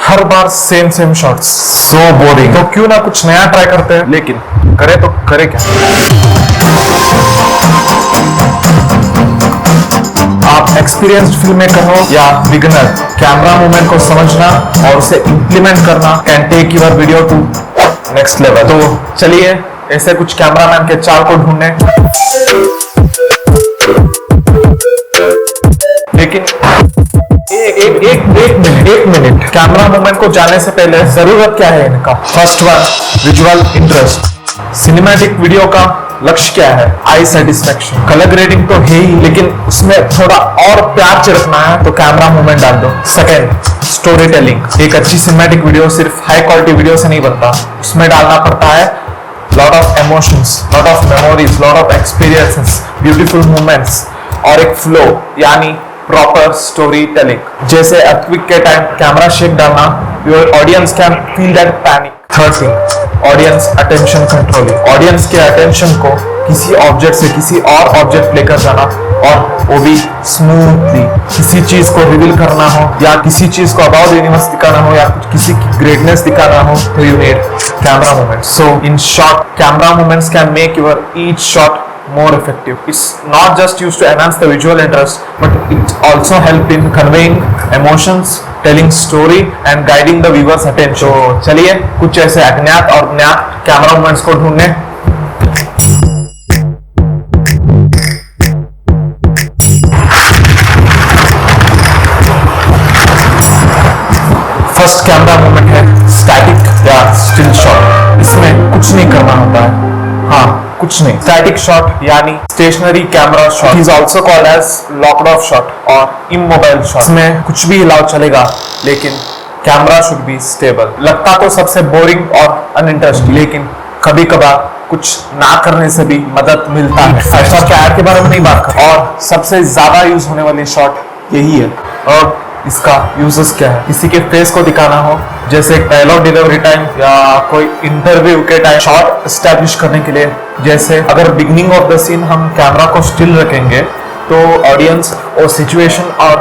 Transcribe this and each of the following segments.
हर बार same same shots, so boring. तो क्यों ना कुछ नया ट्राई करते हैं, लेकिन करे तो करे क्या। आप एक्सपीरियंस्ड फिल्म मेकर हो या बिगिनर, कैमरा मूवमेंट को समझना और उसे इंप्लीमेंट करना can take your video to next level. तो चलिए ऐसे कुछ कैमरामैन के चाल को ढूंढने। लेकिन एक मिनट, कैमरा मूवमेंट को जानने से पहले जरूरत क्या है इनका। First one, visual interest. Cinematic video का लक्ष्य क्या है? आई सेटिस्फैक्शन। कलर ग्रेडिंग तो है ही, लेकिन उसमें थोड़ा और प्यार चिरकना है तो कैमरा मूवमेंट डाल दो। Second, story telling. एक अच्छी सिनेमैटिक वीडियो सिर्फ हाई क्वालिटी वीडियो से नहीं बनता, उसमें डालना पड़ता है lot of emotions, lot of memories, lot of experiences, beautiful moments और एक फ्लो, यानी प्रॉपर स्टोरी टेलिंग। जैसे अर्थक्वेक के टाइम कैमरा शेक डालना, your audience can feel that panic. Third thing, audience attention controlling. Audience के attention को किसी object से किसी और ऑब्जेक्ट लेकर जाना, और वो भी स्मूथली। किसी चीज को रिवील करना हो या किसी चीज को अबाउट यूनिवर्स दिखाना हो या किसी की ग्रेटनेस दिखाना हो तो you need camera movement. So in short, camera movements can make your each shot more effective. It's not just used to enhance the visual interest, but it also help in conveying emotions, telling story and guiding the viewer's attention. तो चलिए कुछ ऐसे अज्ञात और ज्ञात camera movements को ढूंढने। First camera movement है स्टैटिक या स्टिल शॉट। इसमें कुछ नहीं करना होता है, हाँ कुछ नहीं। स्टैटिक शॉट यानी stationary camera shot is also called as locked off shot और इमोबाइल शॉट। इसमें कुछ भी हिलाव चलेगा, लेकिन कैमरा शुड बी स्टेबल। लगता तो सबसे बोरिंग और अनइंटरेस्टिंग, लेकिन कभी कभार कुछ ना करने से भी मदद मिलता है। ऐसा कैड के बारे में नहीं बात कर, और सबसे ज्यादा यूज होने वाली शॉट यही है। और इसका यूजेस क्या है? किसी के फेस को दिखाना हो, जैसे डायलॉग डिलीवरी टाइम या कोई इंटरव्यू के टाइम शॉट एस्टैब्लिश करने के लिए। जैसे अगर बिगिनिंग ऑफ द सीन हम कैमरा को स्टिल रखेंगे तो ऑडियंस वो सिचुएशन और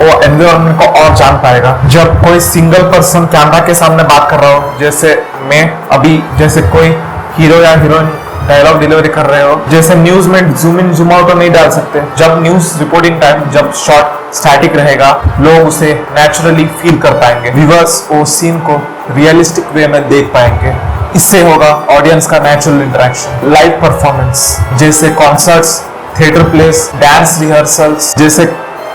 वो एनवायरनमेंट को और जान पाएगा। जब कोई सिंगल पर्सन कैमरा के सामने बात कर रहा हो, जैसे मैं अभी, जैसे कोई हीरो या हीरोइन डायलॉग डिलीवरी कर रहे हो, जैसे न्यूज में जूम इन जूम आउट तो नहीं डाल सकते। जब न्यूज रिपोर्टिंग टाइम, जब शॉट स्टैटिक रहेगा, लोग उसे नेचुरली फील कर पाएंगे। व्यूअर्स वो सीन को रियलिस्टिक वे में देख पाएंगे। इससे होगा ऑडियंस का नेचुरल इंटरेक्शन। लाइव परफॉर्मेंस, जैसे concerts, theatre plays, dance rehearsals. जैसे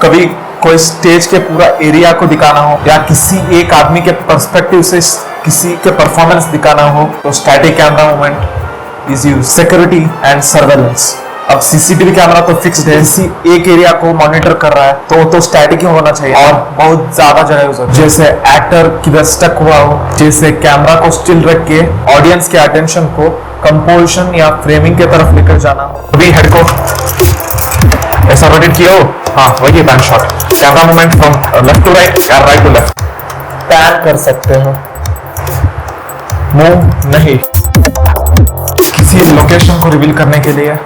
कभी कोई स्टेज के पूरा एरिया को दिखाना हो या किसी एक आदमी के पर्सपेक्टिव से किसी के परफॉर्मेंस दिखाना हो तो static camera movement is used. Security and surveillance. अब सीसीटीवी कैमरा तो फिक्स्ड है, किसी एक एरिया को मॉनिटर कर रहा है तो स्टैटिक ही होना चाहिए, और बहुत ज्यादा जगह यूज होती है। जैसे एक्टर किधर स्टक हुआ हो, जैसे कैमरा को स्टिल रख के ऑडियंस के अटेंशन को कंपोजिशन या फ्रेमिंग के तरफ लेकर जाना हो। अभी हेड को ऐसा रोटेट किया हो, हाँ वही pan shot. Camera movement from left to right या राइट टू लेफ्ट। पैन कर सकते हो, मूव नहीं। किसी लोकेशन को रिवील करने के लिए,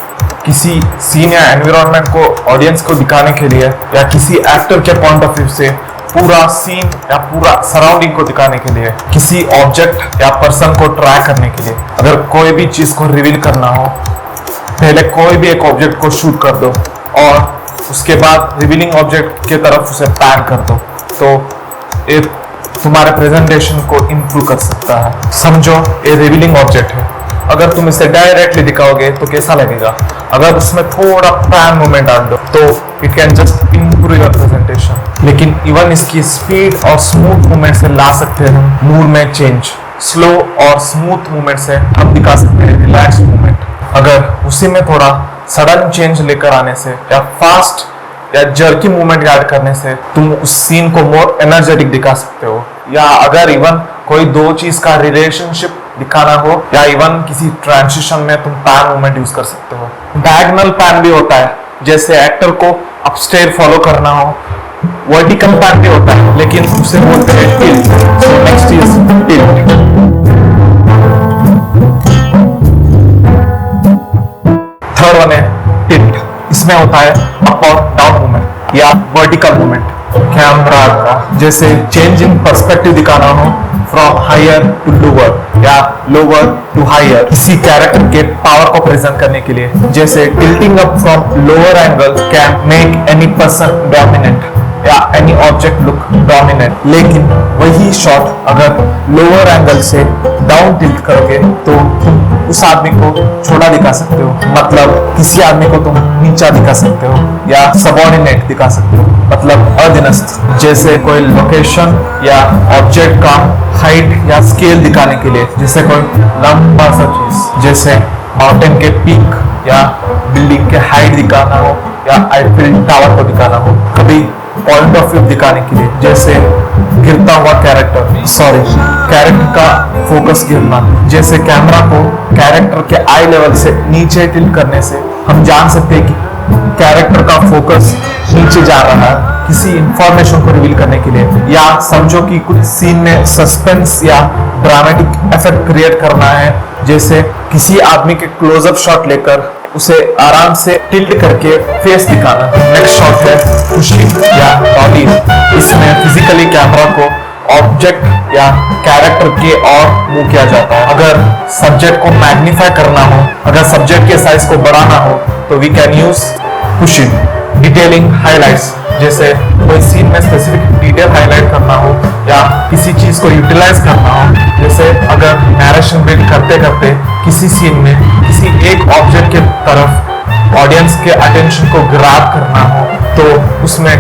किसी सीन या एनवायरनमेंट को ऑडियंस को दिखाने के लिए, या किसी एक्टर के पॉइंट ऑफ व्यू से पूरा सीन या पूरा सराउंडिंग को दिखाने के लिए, किसी ऑब्जेक्ट या पर्सन को ट्राई करने के लिए। अगर कोई भी चीज को रिवील करना हो, पहले कोई भी एक ऑब्जेक्ट को शूट कर दो और उसके बाद रिवीलिंग ऑब्जेक्ट के तरफ उसे पैन कर दो, तो ये तुम्हारे प्रेजेंटेशन को इम्प्रूव कर सकता है। समझो ये रिवीलिंग ऑब्जेक्ट है, अगर तुम इसे डायरेक्टली दिखाओगे तो कैसा लगेगा? अगर उसमें थोड़ा पैन मूवमेंट डाल दो तो it can just improve your presentation. लेकिन इवन इसकी स्पीड और स्मूथ मूवमेंट से ला सकते हैं हम मूड में चेंज। स्लो और स्मूथ मूवमेंट से हम दिखा सकते हैं रिलैक्स मूवमेंट। अगर उसी में थोड़ा सडन चेंज लेकर आने से या फास्ट या जर्की मूवमेंट ऐड करने से तुम उस सीन को मोर एनर्जेटिक दिखा सकते हो। या अगर इवन कोई दो चीज का रिलेशनशिप दिखाना हो, या इवन किसी ट्रांजिशन में तुम पैन मूवमेंट यूज कर सकते हो। डायगोनल पैन भी होता है, जैसे एक्टर को अपस्टेयर फॉलो करना हो। वर्टिकल पैन भी होता है, लेकिन उसे बोलते हैं tilt. So next is tilt. Third one है टिल्ट। इसमें होता है अप और डाउन मूवमेंट या वर्टिकल मूवमेंट कैमरा का। जैसे चेंज इन पर्सपेक्टिव दिखाना हो, फ्रॉम हायर टू लोअर या लोअर टू हायर, किसी कैरेक्टर के पावर को प्रेजेंट करने के लिए। जैसे tilting up from lower angle can make any person dominant या एनी ऑब्जेक्ट लुक डोमिनेंट। लेकिन वही शॉट अगर लोअर एंगल से डाउन टिल्ट करोगे तो तुम उस आदमी को छोटा दिखा सकते हो, मतलब किसी आदमी को तुम नीचा दिखा सकते हो या सबऑर्डिनेट दिखा सकते हो, मतलब अधीनस्थ। जैसे कोई लोकेशन या ऑब्जेक्ट का हाइट या स्केल दिखाने के लिए, जैसे कोई लंबा सा चीज, जैसे माउंटेन के पीक या बिल्डिंग के हाइट दिखाना हो या आईफिल टावर को दिखाना हो, कभी पॉइंट ऑफ व्यू दिखाने के लिए, जैसे गिरता हुआ कैरेक्टर का फोकस गिरना। जैसे कैमरा को कैरेक्टर के आई लेवल से नीचे टिल्ट करने से हम जान सकते हैं कि कैरेक्टर का फोकस नीचे जा रहा है, किसी इंफॉर्मेशन को रिवील करने के लिए। या समझो कि कुछ सीन में सस्पेंस या ड्रामेटिक इफेक्ट क्रिएट करना है, जैसे किसी आदमी के क्लोजअप शॉट लेकर उसे आराम से टिल्ट करके फेस दिखाना। नेक्स्ट शॉट है पुशिंग या डॉली। इसमें फिजिकली कैमरा को ऑब्जेक्ट या कैरेक्टर के और मूव किया जाता है। अगर सब्जेक्ट को मैग्नीफाई करना हो, अगर सब्जेक्ट के साइज को बढ़ाना हो तो we can use pushing. Detailing highlights, जैसे कोई सीन में स्पेसिफिक डिटेल हाईलाइट करना हो या किसी चीज को यूटिलाइज करना हो, जैसे अगर नैरेशन बिल्ड करते करते किसी सीन में किसी एक ऑब्जेक्ट के तरफ ऑडियंस के अटेंशन को ग्रैब करना हो तो उसमें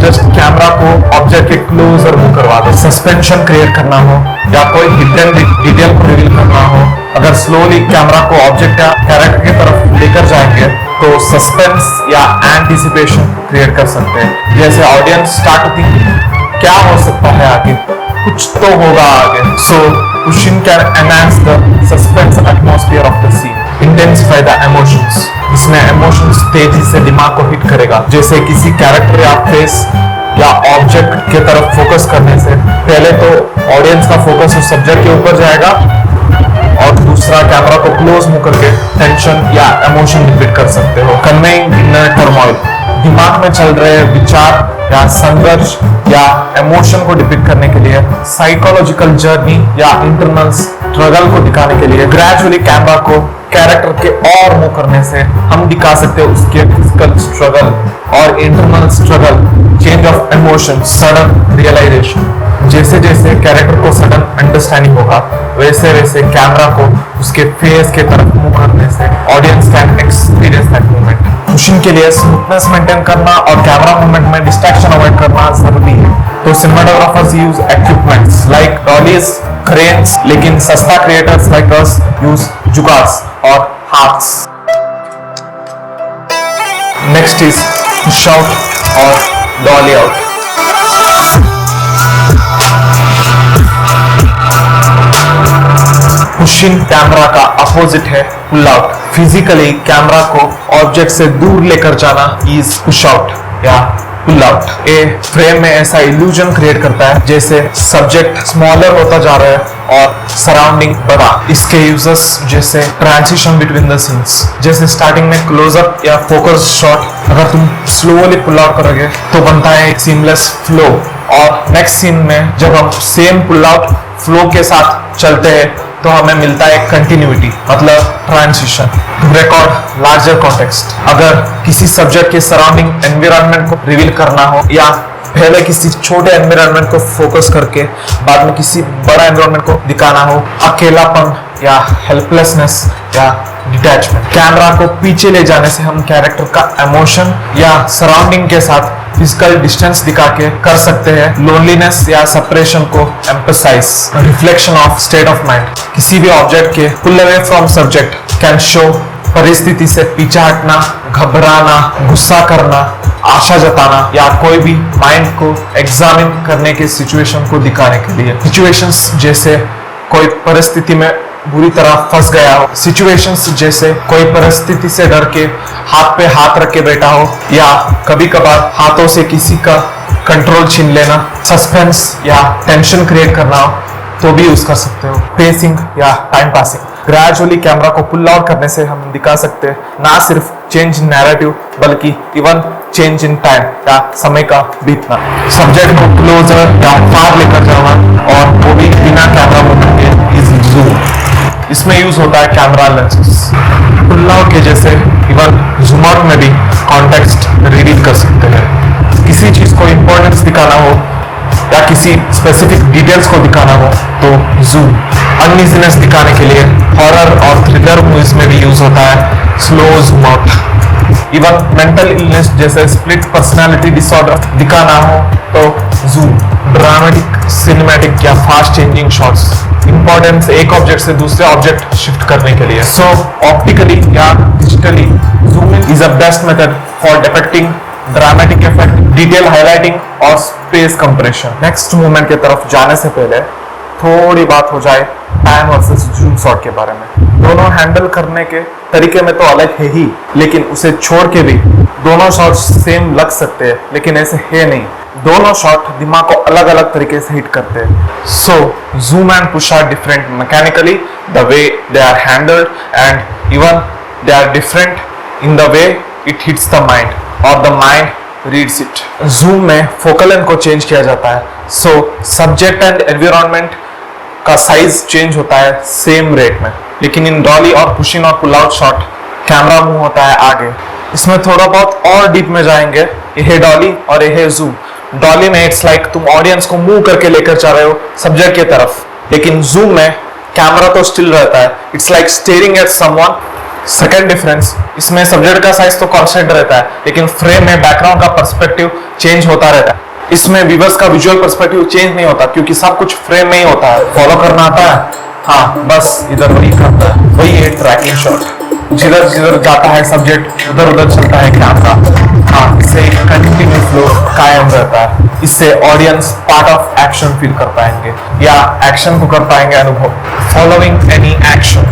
जस्ट कैमरा को ऑब्जेक्ट के क्लोजर मूव करवा दो। सस्पेंशन क्रिएट करना हो या कोई हिडन डिटेल को रिवील करना हो, अगर स्लोली कैमरा को ऑब्जेक्ट या कैरेक्टर की तरफ लेकर जाएंगे तो सस्पेंस या एंटिसिपेशन क्रिएट कर सकते हैं। जैसे ऑडियंस स्टार्ट टू थिंक क्या हो सकता है आगे, कुछ तो होगा आगे। So pushing can enhance the suspense atmosphere of the scene, intensify the emotions. इसमें इमोशंस तेजी से दिमाग को हिट करेगा। जैसे किसी कैरेक्टर या फेस या ऑब्जेक्ट के तरफ फोकस करने से पहले तो ऑडियंस का फोकस उस सब्जेक्ट के ऊपर जाएगा और दूसरा कैमरा को क्लोज मूव करके टेंशन या इमोशन डिपिक्ट कर सकते हो। कन्वेइंग इनर टर्मोइल, दिमाग में चल रहे विचार या संघर्ष या इमोशन को डिपिक्ट करने के लिए, साइकोलॉजिकल जर्नी या इंटरनल स्ट्रगल को दिखाने के लिए ग्रेजुअली कैमरा को कैरेक्टर के और मूव करने से हम दिखा सकते हैं उसके फिजिकल स्ट्रगल और internal struggle, change of emotion, sudden realisation. जैसे जैसे कैरेक्टर को सडन अंडरस्टैंडिंग होगा वैसे वैसे कैमरा को उसके फेस के तरफ मूव करने से audience can experience that moment. Pushing के लिए स्मूथनेस मेंटेन करना और कैमरा मूवमेंट में डिस्ट्रैक्शन अवॉइड करना जरूरी है। तो cinematographers use equipments like dollies, cranes, लेकिन सस्ता क्रिएटर्स लाइक अस यूज जुगाड्स और हाथ्स। नेक्स्ट इज पुश आउट और डॉली आउट। पुशिंग कैमरा का अपोजिट है पुल आउट। फिजिकली कैमरा को ऑब्जेक्ट से दूर लेकर जाना इज पुश आउट या पुल आउट। ये फ्रेम में ऐसा इल्यूजन क्रिएट करता है जैसे सब्जेक्ट स्मॉलर होता जा रहा है और सराउंडिंग बड़ा। इसके यूजेस जैसे ट्रांजिशन बिटवीन द सीन्स, जैसे स्टार्टिंग में क्लोजअप या फोकस शॉट अगर तुम स्लोली पुल आउट करोगे तो बनता है एक सीमलेस फ्लो, और नेक्स्ट सीन में जब हम सेम पुल आउट फ्लो के साथ चलते हैं तो हमें मिलता है कंटिन्यूटी, मतलब ट्रांजिशन। रिकॉर्ड लार्जर कॉन्टेक्स्ट, अगर किसी सब्जेक्ट के सराउंडिंग एनवायरनमेंट को रिवील करना हो या पहले किसी छोटे एनवायरनमेंट को फोकस करके बाद में किसी बड़ा एनवायरनमेंट को दिखाना हो, अकेलापन या हेल्पलेसनेस या डिटैचमेंट, कैमरा को पीछे ले जाने से हम कैरेक्टर का इमोशन या सराउंडिंग के साथ फिजिकल डिस्टेंस दिखा के कर सकते हैं। लोनलीनेस या सेपरेशन को emphasise, reflection of state of mind, किसी भी ऑब्जेक्ट के pull away from subject can show परिस्थिति से पीछे हटना, घबराना, गुस्सा करना, आशा जताना या कोई भी माइंड को एग्जामिन करने के सिचुएशन को दिखाने के लिए। सिचुएशंस जैसे कोई परिस्थिति में बुरी तरह फंस गया हो, सिचुएशंस जैसे कोई परिस्थिति से डर के हाथ पे हाथ रख के बैठा हो या कभी कभार हाथों से किसी का कंट्रोल छीन लेना, सस्पेंस या टेंशन क्रिएट करना हो तो भी यूज कर सकते हो। पेसिंग या टाइम पासिंग, ग्रेजुअली कैमरा को पुल आउट करने से हम दिखा सकते हैं ना सिर्फ चेंज नैरेटिव बल्कि इवन चेंज इन टाइम या समय का बीतना, सब्जेक्ट को क्लोजर या फार लेकर जाना, और वो भी बिना कैमरा मूवमेंट के इज जूम। इसमें यूज होता है कैमरा लेंसेस। पुल आउट के जैसे इवन जूम आउट में भी कॉन्टेक्स्ट रिवील कर सकते हैं। किसी चीज को इंपॉर्टेंस दिखाना हो या किसी स्पेसिफिक डिटेल्स को दिखाना हो तो जूम। अनइजीनेस दिखाने के लिए हॉरर और थ्रिलर मूवीज में भी यूज होता है slow zoom out. Even mental illness जैसे स्प्लिट पर्सनालिटी डिसऑर्डर दिखाना हो तो जूम। ड्रामेटिक, सिनेमैटिक या फास्ट चेंजिंग शॉट्स, इंपॉर्टेंस एक ऑब्जेक्ट से दूसरे ऑब्जेक्ट शिफ्ट करने के लिए। सो ऑप्टिकली या digitally zooming is a best method for depicting dramatic effect, detail highlighting और स्पेस कंप्रेशन। नेक्स्ट मूवमेंट की तरफ जाने से पहले थोड़ी बात हो जाए पैन वर्सेस जूम शॉट के बारे में। दोनों हैंडल करने के तरीके में तो अलग है ही, लेकिन उसे छोड़ के भी दोनों शॉट सेम लग सकते हैं, लेकिन ऐसे है नहीं। दोनों शॉट दिमाग को अलग अलग तरीके से हिट करते हैं। So zoom and push are different mechanically, the way they are handled, and even they are different in the way it hits the mind और the mind reads it. Zoom में फोकल लेंथ को change किया जाता है, सो subject and environment का size change होता है सेम रेट में। लेकिन इन डॉली और पुश इन और pull out shot camera move होता है आगे। इसमें थोड़ा बहुत और डीप में जाएंगे। ये है डॉली और ये है जूम। डॉली में इट्स लाइक तुम ऑडियंस को मूव करके लेकर जा रहे हो सब्जेक्ट की तरफ, लेकिन जूम में कैमरा तो स्टिल रहता है। It's like staring at someone. Second difference, इसमें सब्जेक्ट का साइज तो कांस्टेंट रहता है, लेकिन फ्रेम में बैकग्राउंड का पर्सपेक्टिव चेंज होता रहता है। इसमें व्यूअर्स का विजुअल पर्सपेक्टिव चेंज नहीं होता, क्योंकि सब कुछ फ्रेम में ही होता है। फॉलो करना आता है, हाँ, बस इधर वही करता है। वही है ट्रैकिंग शॉट। जिधर जिधर जाता है सब्जेक्ट उधर उधर चलता है कैमरा। हाँ, इससे कंटिन्यू फ्लो कायम रहता है। इससे audience part of action feel कर पाएंगे या एक्शन को कर पाएंगे अनुभव। फॉलोइंग एनी एक्शन,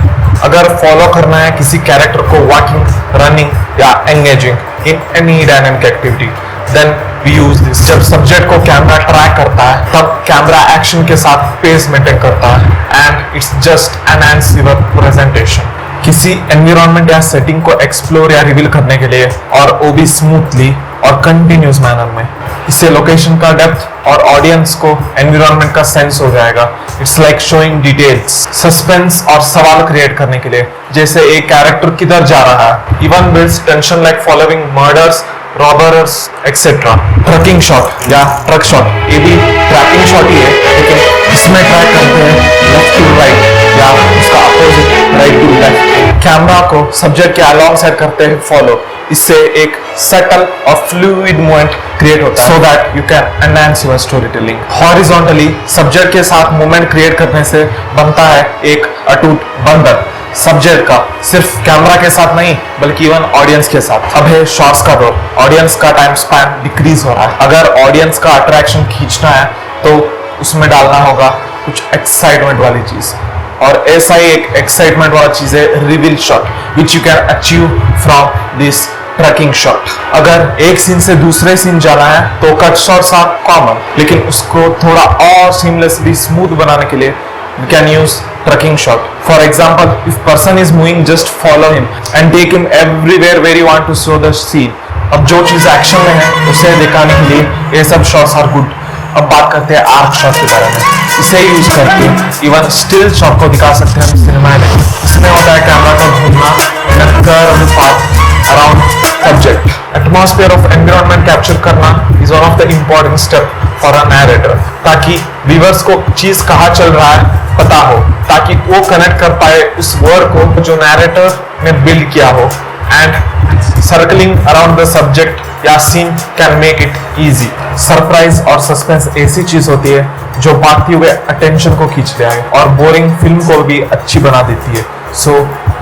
अगर फॉलो करना है किसी कैरेक्टर को वॉकिंग, रनिंग या engaging in any dynamic activity, then we use this. जब सब्जेक्ट को कैमरा ट्रैक करता है तब कैमरा एक्शन के साथ पेस मेंटेन करता है, and it's just enhance your presentation. किसी एनवायरनमेंट या सेटिंग को एक्सप्लोर या रिवील करने के लिए, और वो भी स्मूथली और कंटिन्यूस मैनर में। इससे लोकेशन का डेप्थ और ऑडियंस को एनवायरनमेंट का सेंस हो जाएगा। It's like showing details, suspense और सवाल क्रिएट करने के लिए, जैसे एक कैरेक्टर किधर जा रहा है। Even builds tension like following murders, robbers etcetera. Tracking shot या ट्रक शॉट, ये भी ट्रैकिंग शॉट ही है, लेकिन इसमें ट्रैक करते हैं लेफ्ट टू राइट या उसका opposite right to left. Camera को सब्जेक्ट के अलॉन्ग साइड करते हैं फॉलो। इससे एक सटल और फ्लूइड मूवमेंट क्रिएट होता है, so that you can enhance your story telling. Horizontally subject के साथ मूवमेंट क्रिएट करने से बनता है एक अटूट बंधन सब्जेक्ट का, सिर्फ कैमरा के साथ नहीं बल्कि इवन ऑडियंस के साथ। अब है शॉर्ट्स का दौर। ऑडियंस का टाइम स्पैन डिक्रीज हो रहा है। अगर ऑडियंस का अट्रैक्शन खींचना है तो उसमें डालना होगा कुछ एक्साइटमेंट वाली चीज, और ऐसा ही एक एक्साइटमेंट वाला चीज है reveal shot, which you can achieve from this tracking shot. अगर एक सीन से दूसरे सीन जाना है तो कट शॉट्स आर कॉमन, लेकिन उसको थोड़ा और सीमलेसली स्मूथ बनाने के लिए you can use tracking shot. For example, if person is moving, just follow him and take him everywhere where you want to show the scene. अब जो चीज एक्शन में है उसे दिखाने के लिए ये सब शॉट्स आर गुड। अब बात करते हैं आर्क शॉट के बारे में। इसे यूज करके इवन स्टिल शॉट को दिखा सकते हैं सिनेमा में। इसमें होता है कैमरा का घूमना in a curved path around subject. Atmosphere of environment capture करना is one of the important step for a narrator, ताकि व्यूअर्स को चीज कहाँ चल रहा है पता हो, ताकि वो कनेक्ट कर पाए उस वर्ड को जो नैरेटर ने बिल्ड किया हो। And circling around the subject या scene can make it easy. Surprise और सस्पेंस ऐसी चीज होती है जो भागते हुए अटेंशन को खींच ले आए और बोरिंग फिल्म को भी अच्छी बना देती है। So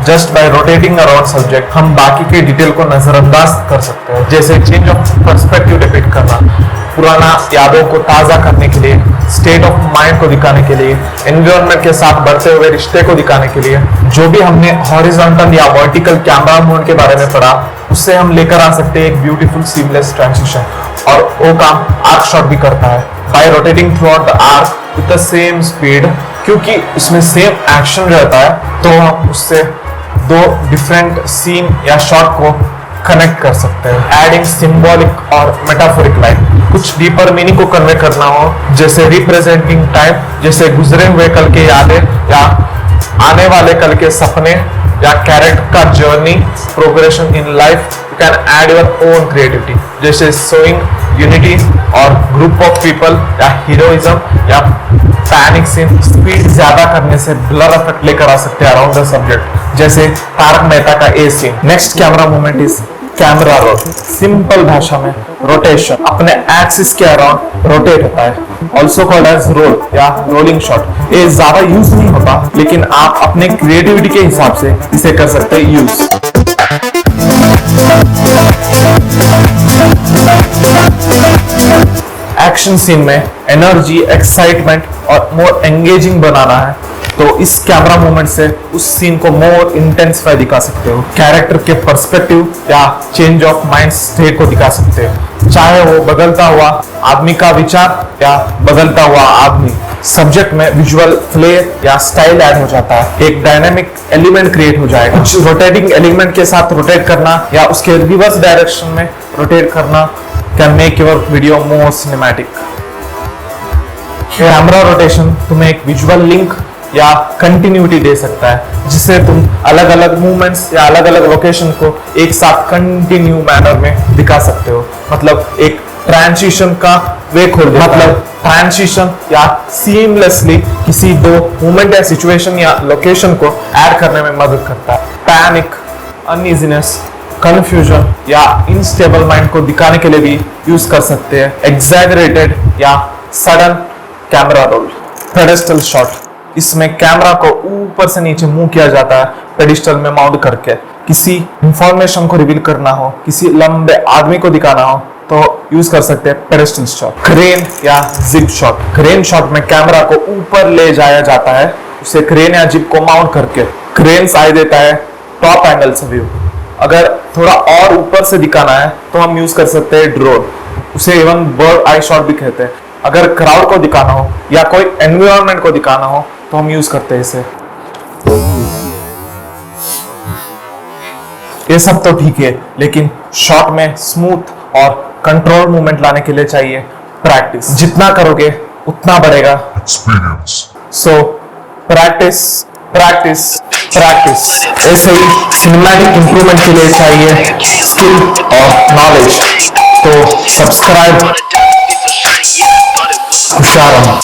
just by rotating around subject हम बाकी के डिटेल को नजरअंदाज कर सकते हैं, जैसे चेंज ऑफ पर्सपेक्टिव डिपिक्ट करना, पुराना यादों को ताज़ा करने के लिए, स्टेट ऑफ माइंड को दिखाने के लिए, एनवायरनमेंट के साथ बढ़ते हुए रिश्ते को दिखाने के लिए। जो भी हमने हॉरिजॉन्टल या वर्टिकल कैमरा मूवमेंट के बारे में पढ़ा उससे हम लेकर आ सकते हैं एक ब्यूटीफुल सीमलेस ट्रांजिशन, और वो काम आर्क शॉट भी करता है bye rotating through out the arc with the same speed. क्योंकि उसमें सेम एक्शन रहता है तो हम उससे दो डिफरेंट सीन या शॉट को कनेक्ट कर सकते हैं। एडिंग सिंबॉलिक और मेटाफोरिक लाइन, कुछ डीपर मीनिंग को कन्वे करना हो, जैसे रिप्रेजेंटिंग टाइम, जैसे गुजरे हुए कल के यादें या आने वाले कल के सपने या कैरेक्टर का journey progression in life, you can add your own creativity, जैसे शोइंग यूनिटी और ग्रुप ऑफ पीपल या हीरोइज्म या पैनिक सीन। स्पीड ज्यादा करने से ब्लर इफेक्ट लेकर आ सकते हैं अराउंड द सब्जेक्ट, जैसे तारक मेहता का a scene. Next camera movement is camera roll. Simple भाषा में रोटेशन, अपने एक्सिस के अराउंड रोटेट होता है, ऑल्सो कॉल्ड एज रोल या रोलिंग शॉट। ये ज्यादा यूज नहीं होता, लेकिन आप अपने क्रिएटिविटी के हिसाब से इसे कर सकते हैं यूज। एक्शन सीन में एनर्जी, एक्साइटमेंट और मोर एंगेजिंग बनाना है, तो इस कैमरा मूवमेंट से उस सीन को मोर इंटेंसिफाई दिखा सकते हो। कैरेक्टर के पर्सपेक्टिव या चेंज ऑफ माइंड स्टेट को दिखा सकते हो, चाहे वो बदलता हुआ आदमी का विचार या बदलता हुआ आदमी। सब्जेक्ट में विजुअल फ्लेयर या स्टाइल ऐड हो जाता है, एक डायनेमिक एलिमेंट क्रिएट हो जाएगा। कुछ रोटेटिंग एलिमेंट के साथ रोटेट करना या उसके रिवर्स डायरेक्शन में रोटेट करना can make your video more cinematic. Camera rotation तुम्हें एक विजुअल लिंक या कंटिन्यूटी दे सकता है, जिससे तुम अलग अलग मूवमेंट्स या अलग अलग लोकेशन को एक साथ कंटिन्यू मैनर में दिखा सकते हो। मतलब एक ट्रांजिशन का वे खोल देता है, मतलब ट्रांजिशन या सीमलेसली किसी दो मूवमेंट या सिचुएशन या लोकेशन को ऐड करने में मदद करता है। पैनिक, अनईजीनेस, कंफ्यूजन या इनस्टेबल माइंड को दिखाने के लिए भी यूज कर सकते हैं। एग्जैगरेटेड या sudden camera roll. Pedestal shot, इसमें कैमरा को ऊपर से नीचे मूव किया जाता है पेडिस्टल में माउंट करके। किसी इंफॉर्मेशन को रिवील करना हो, किसी लंबे आदमी को दिखाना हो, तो यूज कर सकते हैं पेडिस्टल शॉट। क्रेन या जिप शॉट, क्रेन शॉट में कैमरा को ऊपर ले जाया जाता है, उसे क्रेन या जिप को माउंट करके। क्रेन साइड देता है टॉप एंगल से व्यू। अगर थोड़ा और ऊपर से दिखाना है तो हम यूज कर सकते हैं ड्रोन, उसे इवन बर्ड आई शॉट भी कहते हैं। अगर क्राउड को दिखाना हो या कोई एनवायरनमेंट को दिखाना हो तो हम यूज करते हैं इसे। ये सब तो ठीक है, लेकिन शॉट में स्मूथ और कंट्रोल मूवमेंट लाने के लिए चाहिए प्रैक्टिस। जितना करोगे उतना बढ़ेगा experience. So practice practice practice. ऐसे ही सिनेमैटिक इंप्रूवमेंट के लिए चाहिए स्किल और नॉलेज। तो सब्सक्राइब। खुश रहो।